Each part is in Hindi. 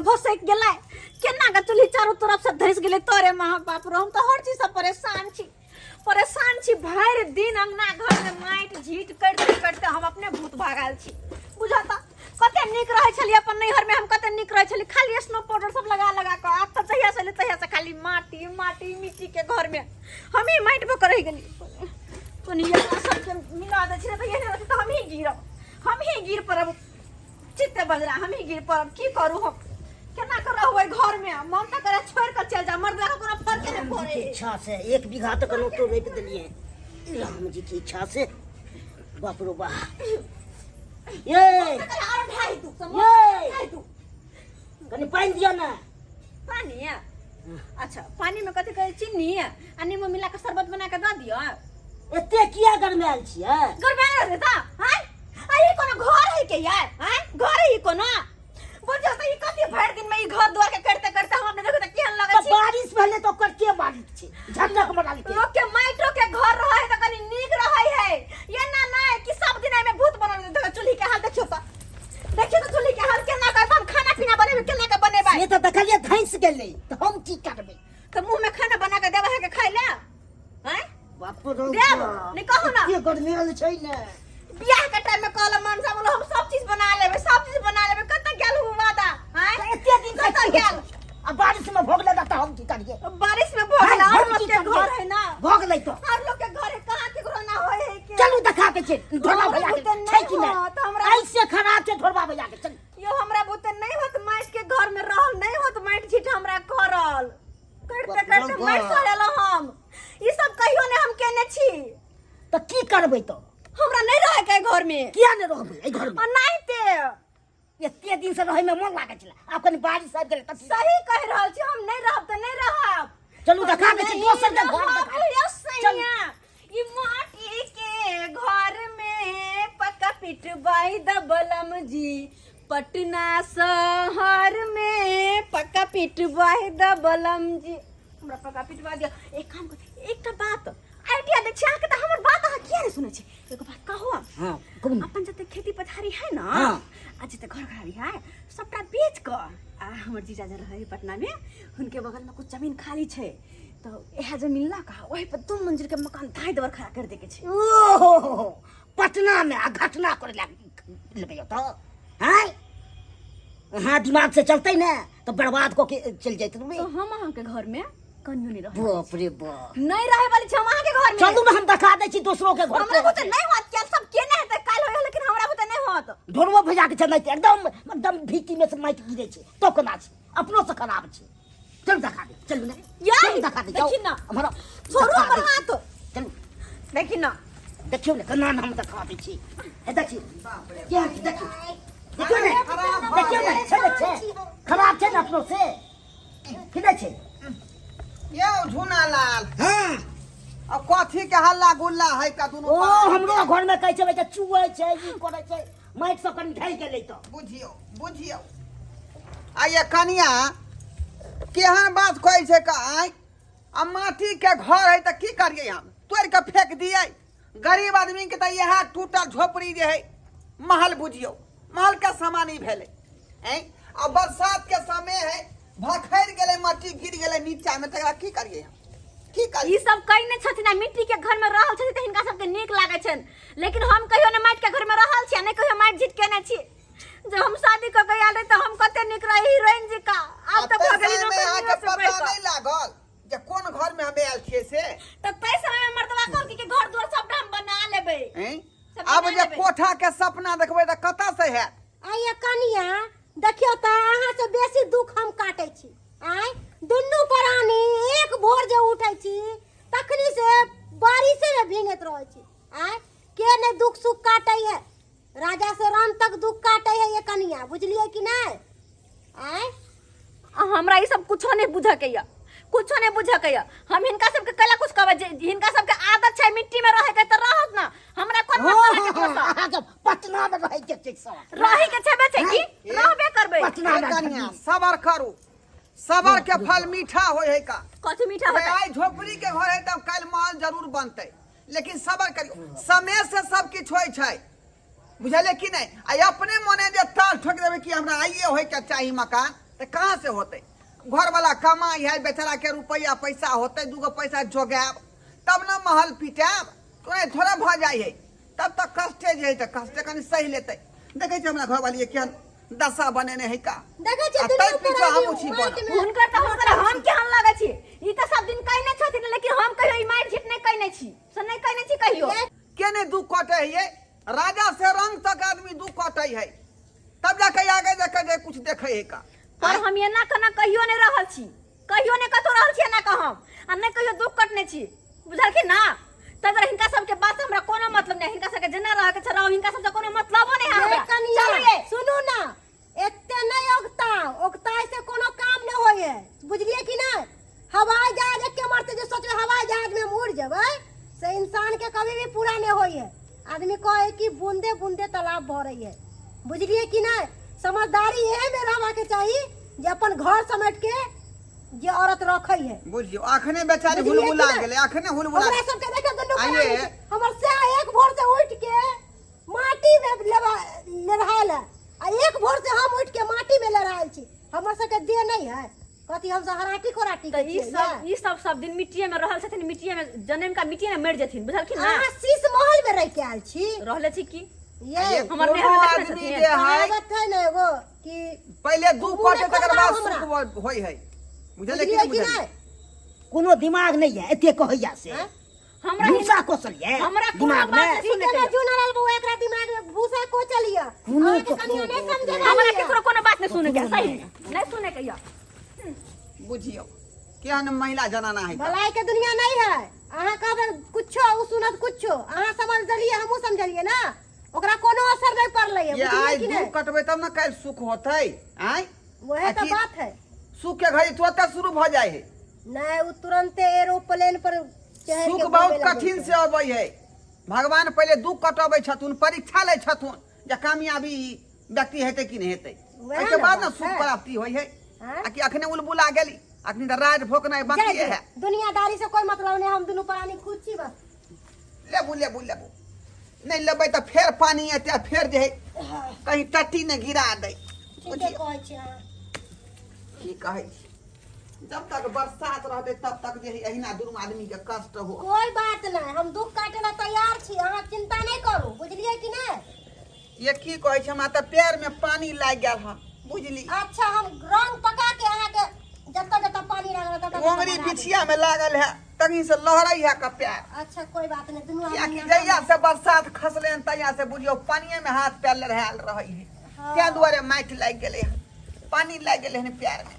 भसक गेलै केना के चूल्ही चारों तरफ से धस गेलै तोरे माँ बाप रो हम तो हर चीज से परेशान छी भर दिन अंगना घर में माइट झीट करते करते हम अपने भूत भागल छी बुझाता कते निक रहे छली अपन नैहर में हम कते निक रहे छली खाली स्नो पाउडर सब लगा के अब तो जहिया से खाली माटी मिट्टी के घर में हम ही माइट पे कर गेली कोनिया सब के मिला दे छी त ये नहीं तो हम ही गिर पड़ब चित्ते बजरा हम ही गिर पड़ब की करू हम केना कर रहबै घर में ममता करे छोड़ कर चल जा मर्द का कोनो फर्क नहीं पड़े इच्छा से 1 बीघा तक नो तो रोप दिलिए राम जी की इच्छा से बाप रो बा ये कनी पानी दियो ना पानी अच्छा पानी में कथि कहे चीनी आ नींबू मिला के शरबत बना के द दियो एते किया गरमाल छियै गरमाल रे ता हैं आई कोनो घर है के यार हैं घर है कोनो बुझो त ई कथि भर दिन में ई घर द्वार के करते करते हम अपने देखो त केहन लगे छी बारिश भले तो कर के बारिश छी झटक बना के लोग के माइटो के घर रहे त कनी नीक रहे है ये ना कि सब दिन में भूत बनल देखो चूल्ही के हाल देखियो त चूल्ही के हाल केना कर हम खाना पीना बनेबे केना के बनेबे ये तो देखलिए धैंस गेलै त हम की करबे त मुंह में खाना बना के देबे है के खाइ ले हैं बाप रो देब नहीं कहू ना ये गरमाल छै ने बियाह के टाइम में कहला मनसा बोलो हम सब चीज बना लेबे कत गेल हु वादा हैं एते दिन कत गेल अब बारिश में भोग लगा त हम की करिए बारिश में भोगला और लोग के घर है ना भोग ले तो और लोग के घर है कहां के घर ना होय है के चलू देखा के छै ढोला भैया के छै कि नहीं तो हमरा ऐसे खराब छै ढोलवा भैया के चल यो हमरा बुते नहीं होत माइट के घर में रहल नहीं होत माइट झीट हमरा करल करते माइट सड़ेला हम ई सब कहियो ने हम केने छी तो की करबै तो हमरा नहीं रहे के घर में किया नहीं रहबै ए घर में नहीं ते एते दिन से रहे में मन लागे छला आब कनी बारिश आबि गेलै त सही कह रहल छी हम नहीं रहब त नहीं रहब चलू देखा के छै दोसर के घर देखा चल ई माटी के घर में पक्का पिटवाई दबलम जी पटना शहर में पक्का पिटवाई दबलम जी हमरा पक्का पिटवा दिया एक काम कर एकटा बात आइडिया दे छै के त हमर बात अहाँ किया नहीं सुनै छी एगो बात कहू हां अपन जते खेती पथारी है ना हां आज जते घर घरारी है सबटा बेच क आ हमर जीजा जे रहे पटना में उनके बगल में कुछ जमीन खाली छै तो यह जमीन ला का वही पर 2 मंजिल के मकान धाई दवर खड़ा कर दे के छै ओहो पटना में आ घटना करे लेबै तो हैं हां दिमाग से चलतै ना तो बर्बाद को के चल जाइत तो हम अहाँ के घर में कन्यो नहीं रहे बाप रे बाप नहीं रहे वाली छै हम अहाँ के घर में चलू ना हम दिखा दै छी दोसरो के घर हमरा बुते नहीं होत क्या सब केने हेतै काल होय लेकिन हमरा बुते नहीं होत ढोलवा भैया के चलैत एकदम भीती में से माइट गिरे छै तो कोना छै अपनो से खराब छै चल दिखा दे चलू ना यार दिखा दे देखी ना हमरा छोड़ो हमर हाथ चल देखी ना देखियो ना केना हम दिखा दै छी ए देखी क्या देखी देखियो ना चले छै खराब छै ना अपनो से किने छै ये झुना लाल हां अब कथी के हल्ला गुल्ला है का दुनु ओ हमरो घर में कहै छै बेटा चुए छै ई करे छै माइट सब कनी ढाई गेलै तो बुझियो आ ये कनिया केहन बात कहै छै का आइ आ माटी के घर है त की करिए हम तोड़ के फेंक दिए गरीब आदमी के त यह टूटल झोपड़ी जे है महल बुझियो महल के समान ही भेले हैं अब बरसात के समय है भखैर गेले माटी गिर गेले नीचा में तकरा की करिए हम की करिए ई सब कहि नै छथिन मिट्टी के घर में रहल छथिन त हिनका सब के नीक लागे छन लेकिन हम कहियो ने माइट के घर में रहल छी नै कहियो माइट झिट केने छी जब हम शादी क गया रहे त हम कते नीक रही हीरोइन जी का अब त भगली में आके पता नहीं लागल जे कोन घर में हमे आयल छिए से त तै समय में मर्दवा कहल कि घर द्वार सब हम बना लेबै हैं अब जे कोठा के सपना देखबै त कता से है आइया कनिया देखियो त अहाँ से बेसी दुख हम काटै छी आइ दुन्नू प्राणी एक भोर जे उठै छी तखनी से बारिशे में भींगत रहै छी आइ के ने दुख सुख काटै है राजा से राम तक दुख काटै है ये कनिया बुझलिए कि नहीं आइ हमरा ई सब कुछो नहीं बुझा के या कुछो नहीं बुझा के या हम हिनका सब के कला कुछ कहबे हिनका सब के आदत छै मिट्टी में रहे के त रहत ना हमरा कोन मतलब के पोसा पटना में रहे के छै सब रही के छबे छै की रहबे करबे पटना में कनिया सबर करू सबर के फल मीठा होय है का कथि मीठा होता आई झोपड़ी के घर है तब कल माल जरूर बनते लेकिन सबर करियो समय से सब किछ होय छै बुझले कि नहीं आई अपने मने जे ताल ठोक देबे कि हमरा आइए होय के चाहिए मकान तो कहाँ से होते? घर वाला कमाई है, बेचारा के रुपया पैसा होते, दूगो पैसा जोगाब तब न महल पिटाब, तो नहीं थोड़ा भ जाए है। तब तक कष्टे जे है तो कष्टे कनी सही लेते। देखे छे हमरा घर वाली के दशा बनेने है का, देखै छी आ दुनू तै पीछे हम प्राणी उछी माटि बनब। में हुनकर तो हम केहन लागे छी? ई तो सब दिन कहने छथिन, लेकिन हम कहियो ई मार झीट नहीं कहने छी, से नहीं कहने छी कहियो। केने दुख कटे है? राजा से रंग तक आदमी दुख कटे है, तब जाके आगे जाके कुछ देखे है का। पर हम ये ना कना कहियो नहीं रहल छी, कहियो नहीं कतो रहल छी ना कहम, आ नहीं कहियो दुख कटने छी, बुझलखिन ना। तब हिनका सबके बात हमरा कोनो मतलब नहीं, हिनका सबके जेना रह के छराउ, हिनका सबसे कोनो मतलब नहीं है हमरा। चलिए सुनू ना, एते नहीं ओकता से कोनो काम न होए, बुझलिए कि नहीं। हवाई जहाज के मरते जो सोचो हवाई जहाज में हम उड़ जेबै, से इंसान के कभी भी पूरा नहीं होए। आदमी कहे कि बूंदे बूंदे तालाब भरे है, बुझलिए कि नहीं। समझदारी यही में रहबा के चाहिए जे अपन घर समेट के जे औरत रखै है। बुझियो अखने बेचारी हुलहुला गेले, अखने हुलहुला। हमरा सब के देखे दुनू आइए। हमर से एक भोर से उठ के माटी में लड़ायल है, आ एक भोर से हम उठ के माटी में लड़ायल छी। हमर सब के देह नहीं है, कथी हम सब हराटी खोराटी तो ई सब दिन मिट्टिए में रहल छथिन, मिट्टिए में जन्म का मिट्टिए में मर जथिन, बुझलखिन ना। अहाँ शीश महल में रह के आयल छी। रहले छी की ये हमर कोनो नेहा देखने आदमी छथिन। जे है कहावत है ना एगो कि पहले दुख मुँह कटे में तकर खोदा बाद हमरा। सुख होय है, बुझले बुझलिए कि कि नहीं? नहीं। कोनो दिमाग नहीं है एते कहैया से। हैं? हमरा भूसा कोसल है हमरा कोनो दिमाग बात में। नहीं सुने ठीक है के। जुनरल बहू एकरा दिमाग में भूसा को चलिया। कोनो अहाँ के को कनिया नहीं समझे हमरा वाली है। केकरो कोनो बात नहीं सुने के, सही नहीं सुने के या। बुझियो केहन महिला जनाना है का। भलाई के दुनिया नहीं है। अहाँ कहबे कुछो उ सुनत कुछो, अहाँ समझलिए हमहू समझलिए ना, ओकरा कोनो असर नहीं पड़ले है, ये बुझलिए आज कि दुख नहीं। कटबे तब न काल सुख होते। आय वही तो आखिर- बात है। सुख के घड़ी तुरंत शुरू भ जाए है। नहीं उ तुरंते एरोप्लेन पर चढ़ के सुख बोले बहुत लगे कठिन है। से अबै है। भगवान पहले दुख कटबै छथुन, परीक्षा ले छथुन जे कामयाबी व्यक्ति हेतै कि नहीं हेतै, वएह एके ना बाद न बात सुख है। प्राप्ति होय है। हाँ? आ कि अखने उलबुला गेली, अखनी त राज भोकनाइ बाकी जाए है। दे, दुनियादारी से कोई मतलब नहीं, हम दोनों प्राणी खुद छी बस। लेबू लेबू लेबू नहीं लेबै त फेर पानी एते, फेर जे है कहीं टट्टी न गिरा दे। ठीक है बुझियो कहै छी अहाँ। की कहै छी, जब तक बरसात रहते तब तक जे है अहिना दुनू आदमी के कष्ट हो। कोई बात नहीं, हम दुख काटे ला तैयार छी, अहाँ चिंता नहीं करू, बुझलिए कि नहीं। ये की कहै छै, हमरा त पैर में पानी लाग गेल ह, बुझली। अच्छा हम रंग पका के अहाँ के जत्ता जत्ता पानी लागल तत्ता तत्ता ओंगरी बना देब। बिछिया में लागल है, तनी से लहरै है का पैर। अच्छा कोई बात नहीं, दुनू कियाकि आदमी जहिया से बरसात खसले हन तहिया से बुझियो पानिये में हाथ पैर लहरायल रहै है। हाँ। तैं दुआरे माटि लाग गेलै हन, पानी लाग गेलै हन पैर में।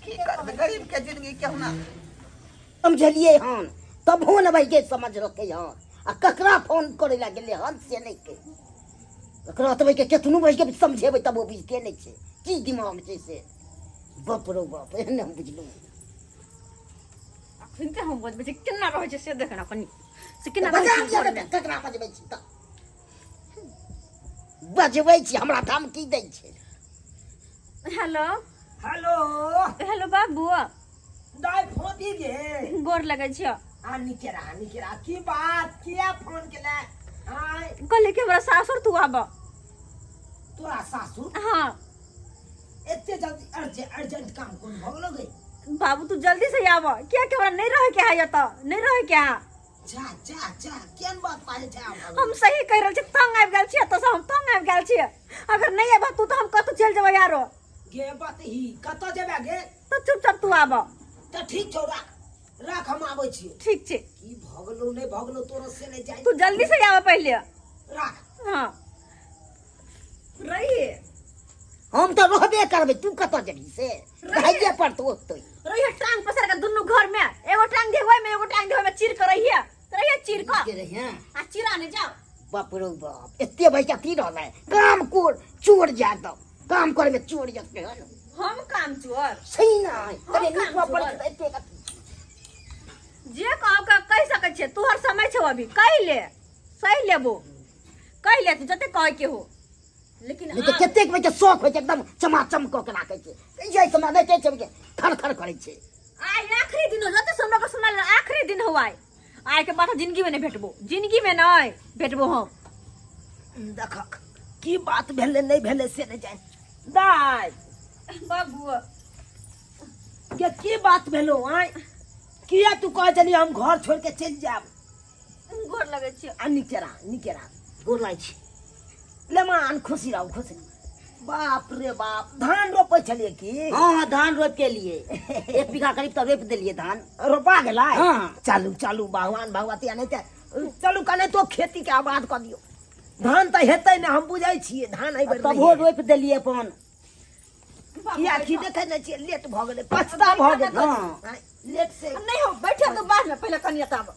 की करबै, गरीब के जिंदगी केहुना। समझलिए हन तब हो न भाई के समझ रखे हन। आ ककरा फोन करे ला गेले हन से नहीं के, ककरा तो भाई के केतनु भाई के समझेबै तब वो बुझते नहीं छे की दिमाग छै से। बाप रो बाप एहन हम बुझलू। हिनके हम बजबै छी केना रहै छै से देखना कनी, से केना बजा रहै दिया छै। ककरा बजबै छी त बजबै छी, हमरा धमकी दै छै। हेलो हेलो हेलो बाबू, दाई फोन दीजिए। गोर लगै छियो। निकेरा की बात किया फोन केला? आय कहले कि हमरा सासुर तू आब। तोरा सासू हाँ एते जल्दी अर्जेंट काम कोन भगलो गई? बाबू तू जल्दी से आब, क्या कि हमरा नहीं रहे के है त नहीं रहे के है। जा केन बात पाए छै? हम सही कह रहल छी, तंग आबि गेल छी, तो से हम तंग आबि गेल छी। अगर नहीं आब तू तो हम कतौ चल जेबै यारो। गे बात ही कत जेबे गे? तो चुपचाप तू आब। त ठीक छौ, राख हम आबै छी। ठीक छै, की भगलो नहीं भगलो तोरो से नहीं जाई। तू जल्दी से आब पहले। राख। हाँ रहिए हम तो रहबे करबै, तू कत जेबी से रहिए पर तो ओतै। रहिए टांग पसर के दुनू घर में, एगो टांग दे होय में एगो टांग दे होय में चीर के रहिए। रहिए चीर के के रहिए आ चिरा ने जाओ। बाप रो बाप एते भाई की रहलै काम कोर चोर जा दो काम करे में चोर जते हन हम काम चोर सही नहीं तने काम निकवा पर चोर। एते का जे कहो के कह सकै छै, तोहर समय छौ अभी, कह ले सही लेबो, कह ले तू जते कह के हो। लेकिन नहीं तो केते के के शौक होय छै एकदम चमाचम क के राखे छै जै समय देखे छै थर थर करे छै। आइ आखिरी दिन हो जते हमरा को सुनल आखिरी दिन हो आइ के बाद जिंदगी में नहीं भेटबो, जिंदगी में नहीं भेटबो हम। देख की बात भेले नहीं भेले से नहीं जाए। दाई बाबू ये की बात भेलो आय किया तू कह चली हम घर छोड़ के चल जाब गोर लगे छी आ निकेरा गोर लाई छी लेमान खुशी रहो खुशी बाप रे बाप धान रोपे छलिए की हाँ धान रोप के लिए 1 बीघा करीब तो रोप दिलिए धान रोपा गेला हाँ। चालू भगवान भगवती नहीं ते चलू कने तो खेती के आबाद कर दियो धान तो हेतै ने हम बुझै छियै धान एहि बेर तब वो रोप दिलिए अपन किया की देखे नहीं छियै लेट भ गेलै पछता भ गेलै हाँ। आय, लेट से नहीं हो बैठे तो बाद में पहले कनिया तब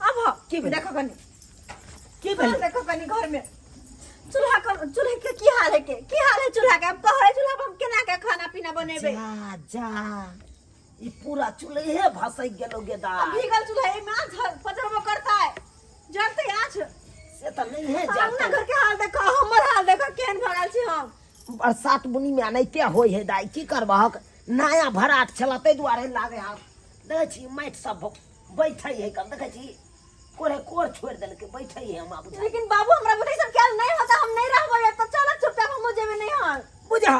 अब हो की भेल? देखो कनी की चूल्हा भेलै देखो कनी घर में चूल्हे के की हाल है चूल्हा के अब कहो चूल्हा पर हम केना के खाना पीना बनेबे जा जा ई पूरा चूल्हे भसै गेलो गेदा अब भीगल चूल्हा में आँच पचरबो करता है जरते आँच से त नहीं है सामने जा घर के हाल देखो हमर हाल देखो केहन भरल छी हम बरसात बुनी में अनैते होय है दाई की करबहक नया भराट छला तै दुआरे लागे हाथ देखै छी माटि सब बैठै है कम देखै छी कोर छोड़ देलकै बैठै है हम आबू लेकिन बाबू हमरा बुझै सब ख्याल नहीं होता हम नहीं रहबो तो चलो चुपचाप हम जेबे नहीं हाल बुझा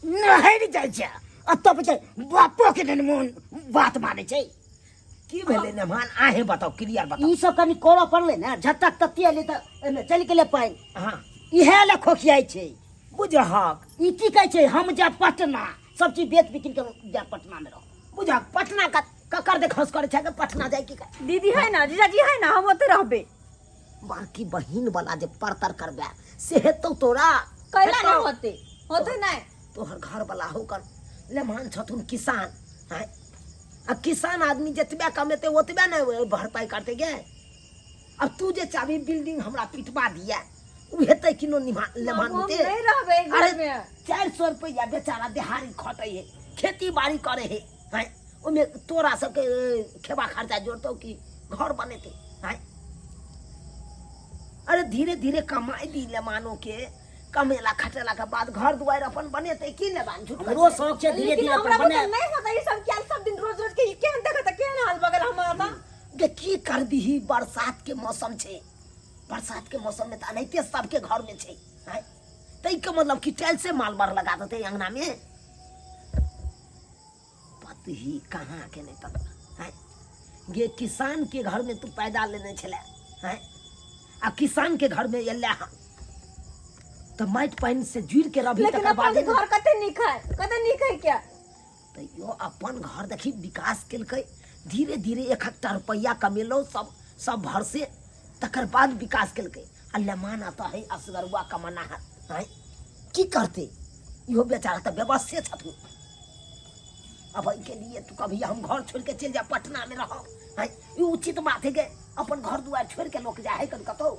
नहरि जाइ छै अत्तो पे बापो के दिन मोन बात माने छै की भेलै ने मान आहे बताओ क्लियर बताओ ई सब कनी करऽ पड़ले ना झटक तत्ती ले त एमे चल गेले पाइन हां इहे ले खोखियाई छै बुझहक ई की कहै छै हम जा पटना सब चीज बेच बिकिन के जा पटना में रह बुझहक पटना का ककर देख हंस करे छै के पटना जाय की कहै दीदी है ना जीजाजी है ना हम ओते रहबे बाकी बहिन वाला जे परतर करबे से हेतौ तोरा कैला हेतौ। नहीं होते नहीं तोहर घर वाला होकर ले मान छथुन किसान है आ किसान आदमी जतबे कमेते ओतबे न भरपाई करते गे अब तू जे चाबी बिल्डिंग हमरा पिटवा दिया उ हेतै किनो लेमान हम होते नहीं रहबे एक घर में 400 रुपया बेचारा दिहाड़ी खटै है खेती बाड़ी करे है हैं ओमे तोरा सबके खेबा खर्चा जोड़तौ कि घर बनेते हैं अरे धीरे धीरे कमाई दी लेमानो के कमेला खटेला के बाद घर दुआर अपन बनेते की लेबान झूठ हमरो शौक छै धीरे लेकिन धीरे हमरा अपन बुझे बने नहीं होता ये सब क्या सब दिन रोज रोज के ये केहन देखत केहन हाल बगल हमारा गे की कर दीही बरसात के मौसम छै बरसात के मौसम में तो अनैते सबके घर में छै हैं तै के मतलब कि टाइल से माल बार लगा देते अंगना में पति ही कहाँ के नहीं तब हैं गे किसान के घर में तू पैदा लेने छले हैं आ किसान के घर में एले हम तो माटि पानी से जुड़ के रभी लेकिन तकर बाद अपन घर कते निक है क्या तो यो अपन घर देखी विकास केलकै धीरे धीरे 1 रुपया कमेलो सब भर से तकर बाद विकास केलकै आ लेमान आता है असगरुआ कमाना है की करते इहो बेचारा तो व्यवस्थे छथुन अब के लिए तू कभी हम घर छोड़ के चल जा पटना में रहो है ये उचित बात है के अपन घर दुआर छोड़ के लोग जा है कतौ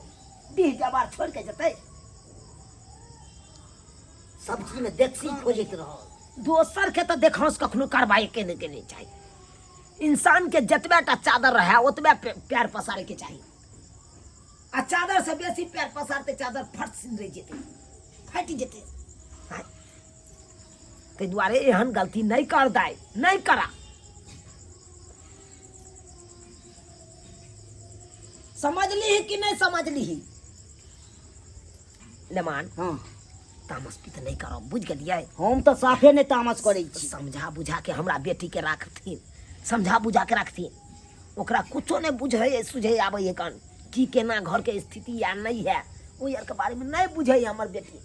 बीह जबार छोड़ के जते सब चीज में देखसी खोजैत रह दोसर के तो देखौस कखनो कार्रवाई के नहीं चाहिए इंसान के जतबे टा चादर रहे ओतबे प्यार पसारे के चाहिए आ चादर से बेसी प्यार पसारते चादर फट सिन रह जेते फट जेते ते दुआरे एहन गलती नहीं कर दाय नहीं करा समझ ली कि नहीं समझ ली लेमान हां तामस पित नहीं करो बुझ गेलियै हम तो साफे नहीं तामस करै छी समझा बुझा के हमरा बेटी के राखथिन समझा बुझा के रखथिन ओकरा कुछो नहीं बुझे सुझे आबै है कन की केना घर के स्थिति या नहीं है ओ यार के बारे में नहीं बुझे हमर बेटी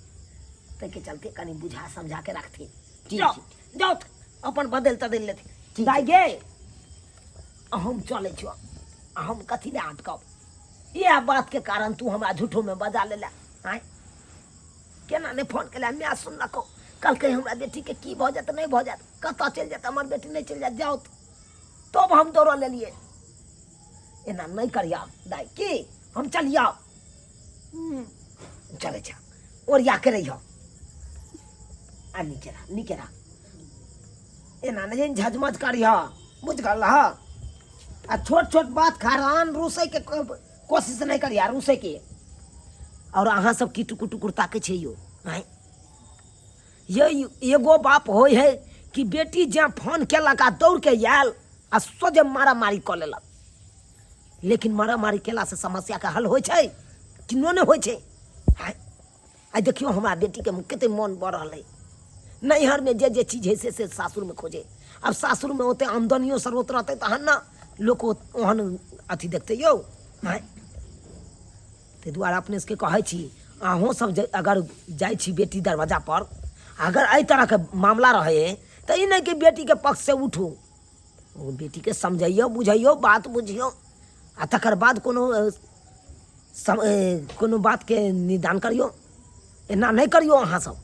तै के चलते कनी बुझा समझा के रखथिन ठीक जाओ छै। जाओ अपन बदल तदल लेथिन ठीक दाई गे हम चले छो हम कथी ले अटकब यह बात के कारण तू हमरा झूठो में बजा लेला आय केना ने फोन केला मैं सुनलको कल कहीं हमरा बेटी के की भ जात नहीं भ जात कत चल जात हमर बेटी नहीं चल जात जाओ तब हम दौड़ ले लिए एना नहीं करिया दाई की हम चलिया चले छा और या के रहियो आ निकेरा एना नहीं झजमज करिया बुझ गल हा आ छोट छोट बात खारान रूसे के कोशिश नहीं करिया रूसे के और अहाँ सब की टुकुर टुकुर ताके छे यो हैं ये एगो बाप होय है कि बेटी जे फोन केलक आ दौड़ के आयल आ सोझे मारा मारी क लेलक लेकिन मारा मारी केला से समस्या का हल होय छै कि नो ने होय छै हैं आ देखियो हमरा बेटी के कते मन बढ़ रहलै नैहर में जे चीज है से सासुर में खोजे। अब सासुर में होते आमदनियों स्रोत रहते तहन ना लोग ओहन अथी देखते यौ। हैं ताहि दुआरे अपने सबके कहै छी अहूँ सब अगर जाइ छी बेटी दरवाजा पर अगर एहि तरह के मामला रहे तो ई नहीं कि बेटी के पक्ष से उठू, ओ बेटी के समझैयो बुझैयो बात बुझियो आ तकर बाद कोनो बात के निदान करियो। एना नहीं करियो अहाँ सब।